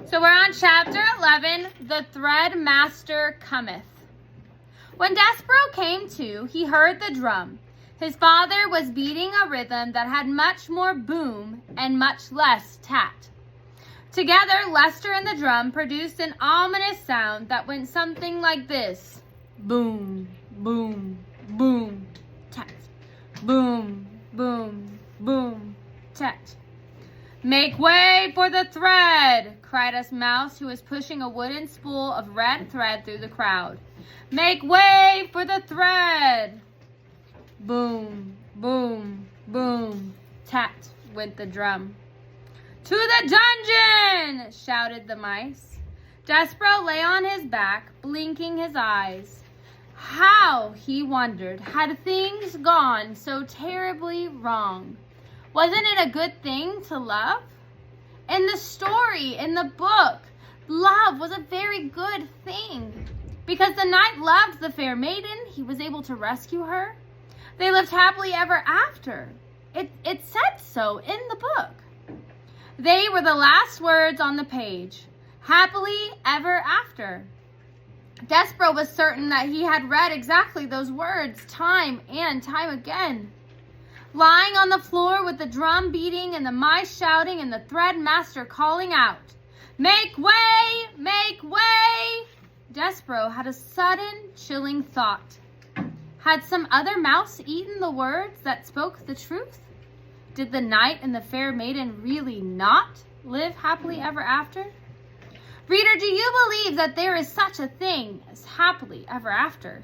So we're on chapter 11, The Thread Master Cometh. When Despereaux came to, he heard the drum. His father was beating a rhythm that had much more boom and much less tat. Together, Lester and the drum produced an ominous sound that went something like this. Boom, boom, boom, tat. Boom, boom, boom, tat. "Make way for the thread," cried a mouse who was pushing a wooden spool of red thread through the crowd. "Make way for the thread." Boom, boom, boom, tat went the drum. "To the dungeon!" shouted the mice. Despereaux lay on his back, blinking his eyes. How, he wondered, had things gone so terribly wrong? Wasn't it a good thing to love? In the story, in the book, love was a very good thing. Because the knight loved the fair maiden, he was able to rescue her. They lived happily ever after. It said so in the book. They were the last words on the page. Happily ever after. Despereaux was certain that he had read exactly those words time and time again. Lying on the floor with the drum beating and the mice shouting and the thread master calling out, "Make way! Make way!" Despereaux had a sudden chilling thought. Had some other mouse eaten the words that spoke the truth? Did the knight and the fair maiden really not live happily ever after? Reader, do you believe that there is such a thing as happily ever after?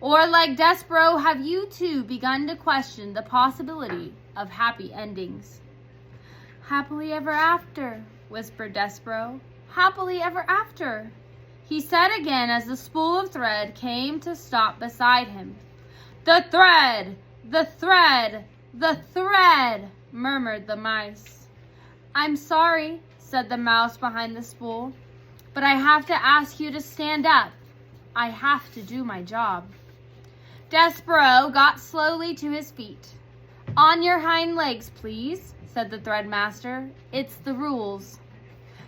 Or, like Despereaux, have you too begun to question the possibility of happy endings? "Happily ever after," whispered Despereaux. "Happily ever after," he said again as the spool of thread came to stop beside him. "The thread! The thread! The thread!" murmured the mice. "I'm sorry," said the mouse behind the spool, "but I have to ask you to stand up. I have to do my job." Despereaux got slowly to his feet. "On your hind legs, please," said the thread master. "It's the rules."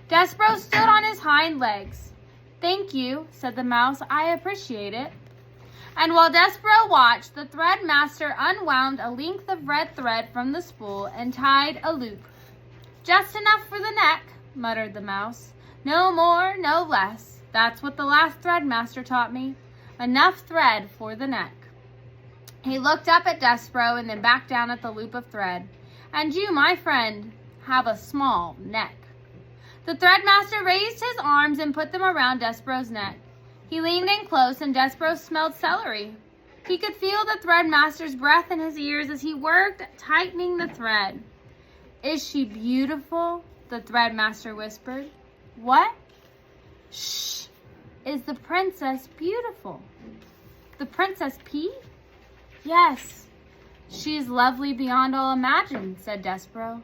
Despereaux stood on his hind legs. "Thank you," said the mouse. "I appreciate it." And while Despereaux watched, the thread master unwound a length of red thread from the spool and tied a loop. "Just enough for the neck," muttered the mouse. "No more, no less. That's what the last thread master taught me. Enough thread for the neck." He looked up at Despereaux and then back down at the loop of thread. "And you, my friend, have a small neck." The threadmaster raised his arms and put them around Despereaux's neck. He leaned in close and Despereaux smelled celery. He could feel the threadmaster's breath in his ears as he worked, tightening the thread. "Is she beautiful?" the threadmaster whispered. "What?" "Shh! Is the princess beautiful?" "The Princess P?" "Yes, she is lovely beyond all imagined," said Despereaux.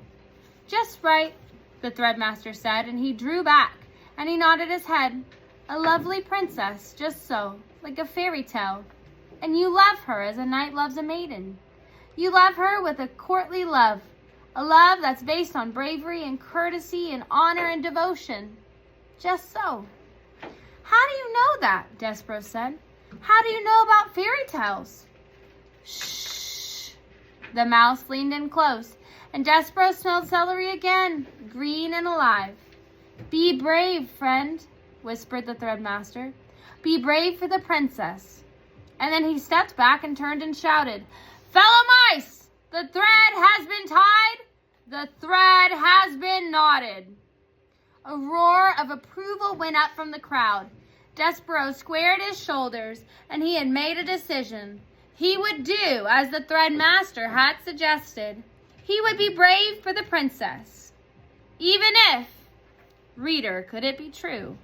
"Just right," the threadmaster said, and he drew back, and he nodded his head. "A lovely princess, just so, like a fairy tale. And you love her as a knight loves a maiden. You love her with a courtly love, a love that's based on bravery and courtesy and honor and devotion. Just so." "How do you know that?" Despereaux said. "How do you know about fairy tales?" "Shh!" The mouse leaned in close, and Despereaux smelled celery again, green and alive. "Be brave, friend," whispered the threadmaster. "Be brave for the princess." And then he stepped back and turned and shouted, "Fellow mice, the thread has been tied, the thread has been knotted." A roar of approval went up from the crowd. Despereaux squared his shoulders, and he had made a decision. He would do as the threadmaster had suggested. He would be brave for the princess. Even if, reader, could it be true,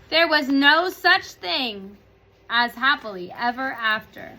there was no such thing as happily ever after.